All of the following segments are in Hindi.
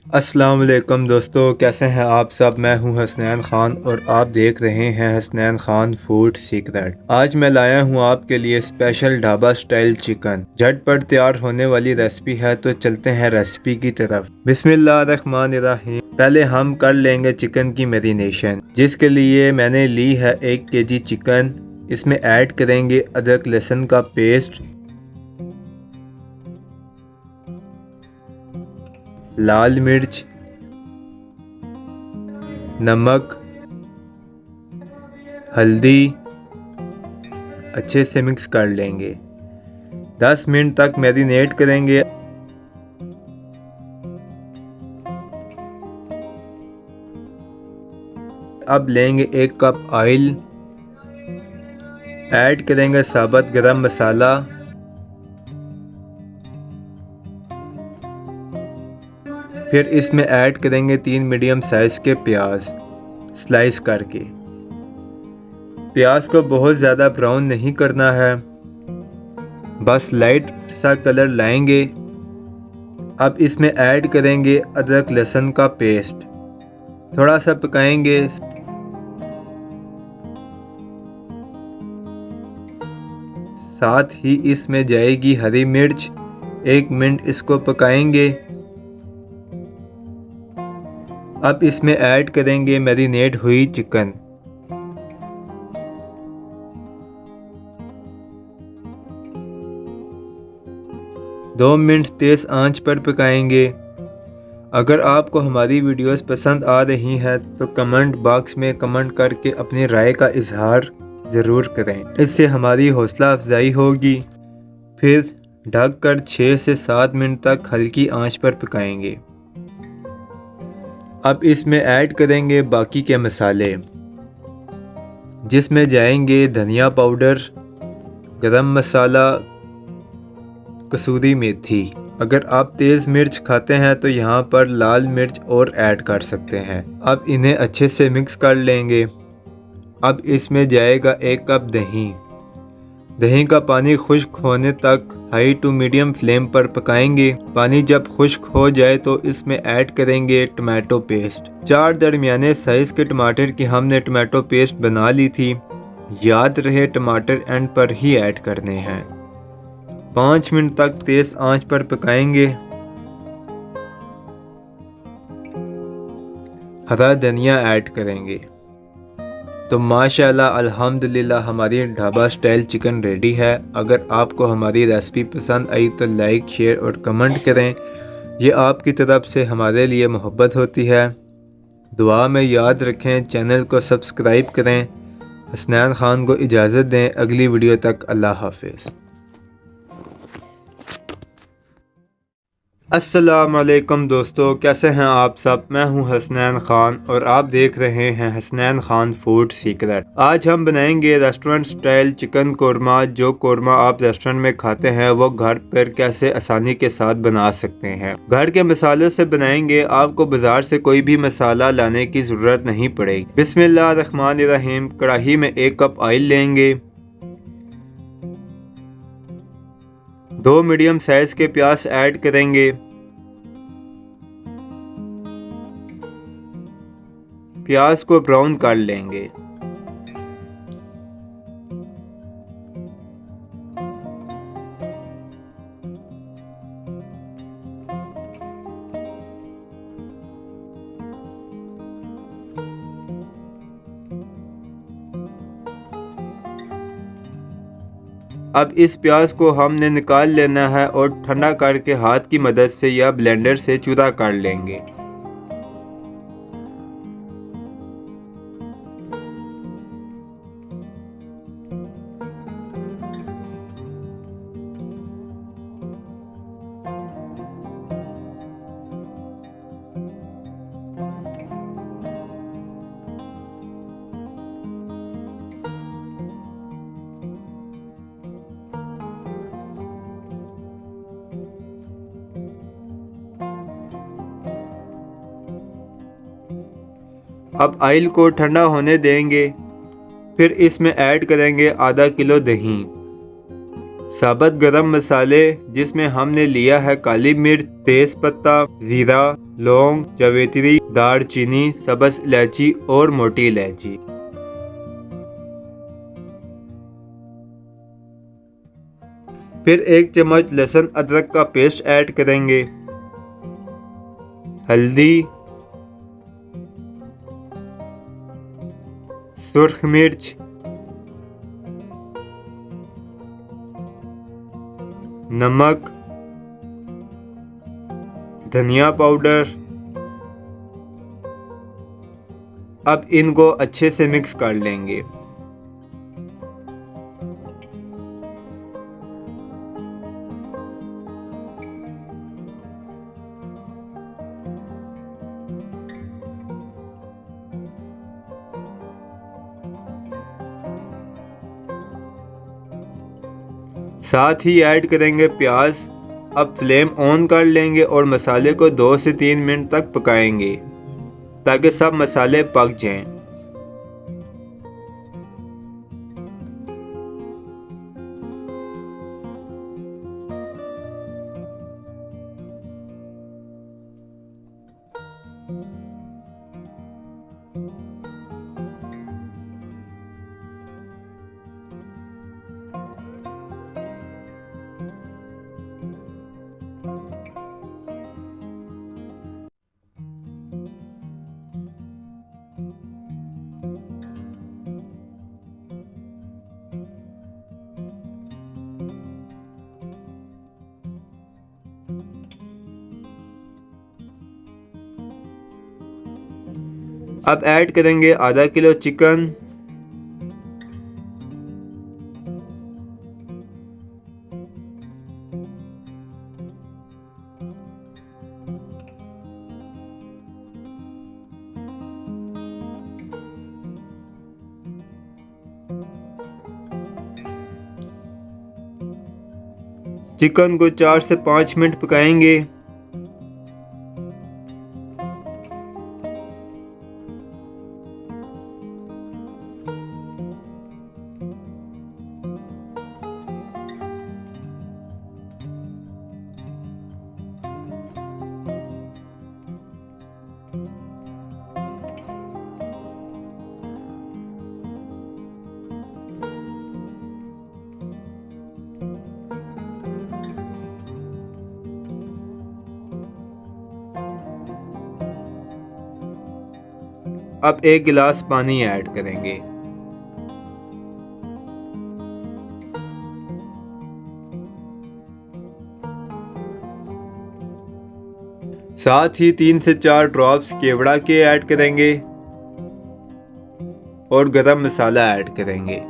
अस्सलाम वालेकुम दोस्तों, कैसे हैं आप सब। मैं हूं हसनैन खान और आप देख रहे हैं हसनैन खान फूड सीक्रेट। आज मैं लाया हूं आपके लिए स्पेशल ढाबा स्टाइल चिकन। झटपट तैयार होने वाली रेसिपी है, तो चलते हैं रेसिपी की तरफ। बिस्मिल्लाहिर्रहमानिर्रहीम। पहले हम कर लेंगे चिकन की मैरिनेशन, जिसके लिए मैंने ली है 1 केजी चिकन। इसमें ऐड करेंगे अदरक लहसुन का पेस्ट, लाल मिर्च, नमक, हल्दी। अच्छे से मिक्स कर लेंगे। 10 मिनट तक मैरिनेट करेंगे। अब लेंगे 1 कप ऑयल, ऐड करेंगे साबुत गरम मसाला, फिर इसमें ऐड करेंगे 3 मीडियम साइज के प्याज स्लाइस करके। प्याज को बहुत ज़्यादा ब्राउन नहीं करना है, बस लाइट सा कलर लाएंगे। अब इसमें ऐड करेंगे अदरक लहसुन का पेस्ट, थोड़ा सा पकाएंगे। साथ ही इसमें जाएगी हरी मिर्च। 1 मिनट इसको पकाएंगे। अब इसमें ऐड करेंगे मैरिनेट हुई चिकन। दो मिनट तेज़ आंच पर पकाएंगे। अगर आपको हमारी वीडियोस पसंद आ रही हैं तो कमेंट बॉक्स में कमेंट करके अपनी राय का इजहार ज़रूर करें, इससे हमारी हौसला अफजाई होगी। फिर ढककर 6 से 7 मिनट तक हल्की आंच पर पकाएंगे। अब इसमें ऐड करेंगे बाकी के मसाले, जिसमें जाएंगे धनिया पाउडर, गरम मसाला, कसूरी मेथी। अगर आप तेज़ मिर्च खाते हैं तो यहाँ पर लाल मिर्च और ऐड कर सकते हैं। अब इन्हें अच्छे से मिक्स कर लेंगे। अब इसमें जाएगा 1 कप दही। दही का पानी खुश्क होने तक हाई टू मीडियम फ्लेम पर पकाएंगे। पानी जब खुश्क हो जाए तो इसमें ऐड करेंगे टमाटो पेस्ट। 4 दरमियाने साइज के टमाटर की हमने टमाटो पेस्ट बना ली थी। याद रहे टमाटर एंड पर ही ऐड करने हैं। 5 मिनट तक तेज आंच पर पकाएंगे। हरा धनिया ऐड करेंगे। तो माशाल्लाह अल्हम्दुलिल्लाह हमारी ढाबा स्टाइल चिकन रेडी है। अगर आपको हमारी रेसिपी पसंद आई तो लाइक, शेयर और कमेंट करें। ये आपकी तरफ से हमारे लिए मोहब्बत होती है। दुआ में याद रखें, चैनल को सब्सक्राइब करें। हसनैन खान को इजाज़त दें। अगली वीडियो तक अल्लाह हाफिज़। अस्सलाम वालेकुम दोस्तों, कैसे हैं आप सब। मैं हूं हसनैन खान और आप देख रहे हैं हसनैन खान फूड सीक्रेट। आज हम बनाएंगे रेस्टोरेंट स्टाइल चिकन कोरमा। जो कोरमा आप रेस्टोरेंट में खाते हैं वो घर पर कैसे आसानी के साथ बना सकते हैं। घर के मसालों से बनाएंगे, आपको बाजार से कोई भी मसाला लाने की ज़रूरत नहीं पड़ेगी। बिस्मिल्लाहिर्रहमानिर्रहीम। कढ़ाई में 1 कप ऑयल लेंगे। 2 मीडियम साइज के प्याज ऐड करेंगे। प्याज को ब्राउन कर लेंगे। अब इस प्याज को हमने निकाल लेना है और ठंडा करके हाथ की मदद से या ब्लेंडर से चूरा कर लेंगे। अब ऑयल को ठंडा होने देंगे। फिर इसमें ऐड करेंगे आधा किलो दही। साबुत गरम मसाले जिसमें हमने लिया है काली मिर्च, तेज पत्ता, जीरा, लौंग, जावित्री, दालचीनी, सब्ज इलायची और मोटी इलायची। फिर 1 चम्मच लहसुन अदरक का पेस्ट ऐड करेंगे, हल्दी, सुर्ख मिर्च, नमक, धनिया पाउडर। अब इनको अच्छे से मिक्स कर लेंगे। साथ ही ऐड करेंगे प्याज। अब फ्लेम ऑन कर लेंगे और मसाले को 2 से 3 मिनट तक पकाएंगे ताकि सब मसाले पक जाएं। अब ऐड करेंगे आधा किलो चिकन, चिकन को 4 से 5 मिनट पकाएंगे। अब 1 गिलास पानी ऐड करेंगे। साथ ही 3 से 4 ड्रॉप्स केवड़ा के ऐड करेंगे और गरम मसाला ऐड करेंगे।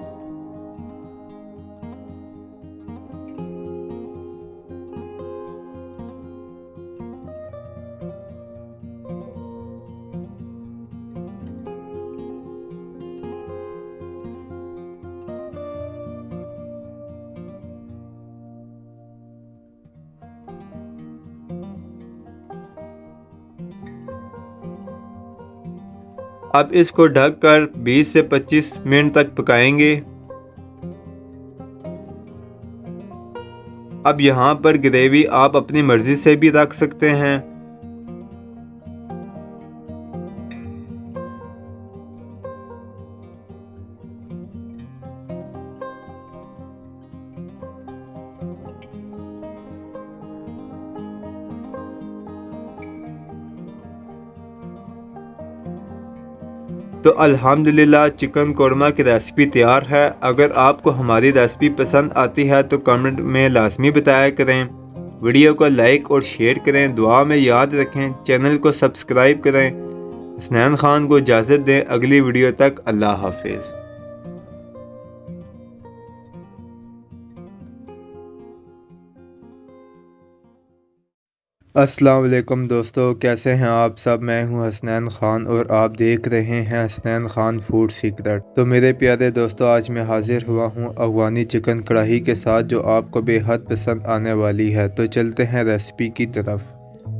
अब इसको ढककर 20 से 25 मिनट तक पकाएंगे। अब यहाँ पर ग्रेवी आप अपनी मर्जी से भी रख सकते हैं। तो अल्हम्दुलिल्लाह चिकन कोरमा की रेसिपी तैयार है। अगर आपको हमारी रेसिपी पसंद आती है तो कमेंट में लाजमी बताया करें। वीडियो को लाइक और शेयर करें। दुआ में याद रखें, चैनल को सब्सक्राइब करें। हसनैन खान को इजाज़त दें। अगली वीडियो तक अल्लाह हाफिज़। अस्सलाम वालेकुम दोस्तों, कैसे हैं आप सब। मैं हूं हसनैन खान और आप देख रहे हैं हसनैन खान फूड सीक्रेट। तो मेरे प्यारे दोस्तों, आज मैं हाजिर हुआ हूं अफगानी चिकन कढ़ाई के साथ जो आपको बेहद पसंद आने वाली है। तो चलते हैं रेसिपी की तरफ।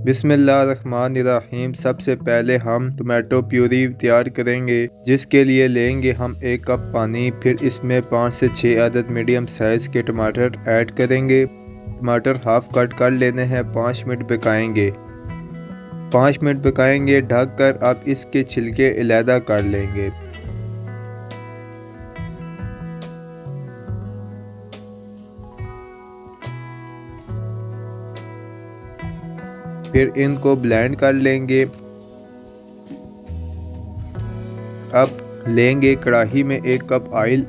बिस्मिल्लाहिर्रहमानिर्रहीम। सबसे पहले हम टमाटो प्यूरी तैयार करेंगे, जिसके लिए लेंगे हम 1 कप पानी। फिर इसमें 5 से 6 अदद मीडियम साइज़ के टमाटर ऐड करेंगे। टमाटर हाफ कट कर लेने हैं। 5 मिनट पकाएंगे। 5 मिनट पकाएंगे ढककर। अब इसके छिलके अलहदा कर लेंगे। फिर इनको ब्लेंड कर लेंगे। अब लेंगे कढ़ाई में 1 कप ऑयल।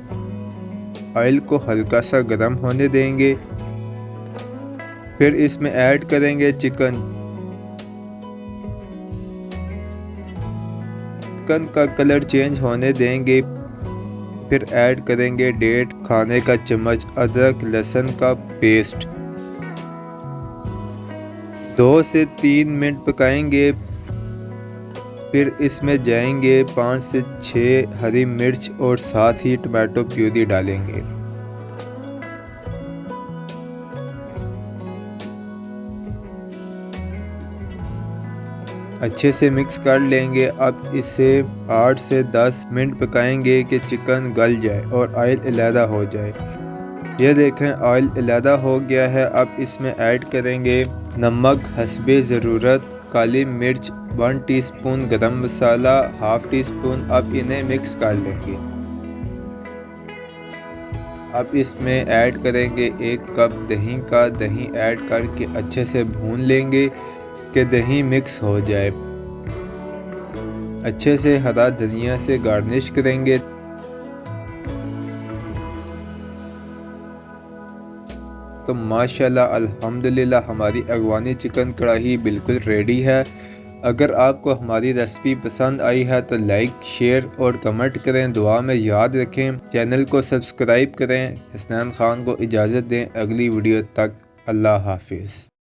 ऑयल को हल्का सा गर्म होने देंगे। फिर इसमें ऐड करेंगे चिकन। चिकन का कलर चेंज होने देंगे। फिर ऐड करेंगे 1.5 खाने का चम्मच अदरक लहसुन का पेस्ट। 2 से 3 मिनट पकाएंगे। फिर इसमें जाएंगे 5 से 6 हरी मिर्च और साथ ही टमाटो प्यूरी डालेंगे। अच्छे से मिक्स कर लेंगे। अब इसे 8 से 10 मिनट पकाएंगे कि चिकन गल जाए और ऑयल अलहदा हो जाए। ये देखें ऑयल अलहदा हो गया है। अब इसमें ऐड करेंगे नमक हस्बे ज़रूरत, काली मिर्च 1 टीस्पून, गरम मसाला ½ टीस्पून। अब इन्हें मिक्स कर लेंगे। अब इसमें ऐड करेंगे 1 कप दही का। दही ऐड करके अच्छे से भून लेंगे कि दही मिक्स हो जाए। अच्छे से हरा धनिया से गार्निश करेंगे। तो माशाल्लाह अल्हम्दुलिल्लाह हमारी अगवानी चिकन कढ़ाई बिल्कुल रेडी है। अगर आपको हमारी रेसिपी पसंद आई है तो लाइक, शेयर और कमेंट करें। दुआ में याद रखें। चैनल को सब्सक्राइब करें। हसनैन खान को इजाज़त दें। अगली वीडियो तक अल्लाह हाफिज़।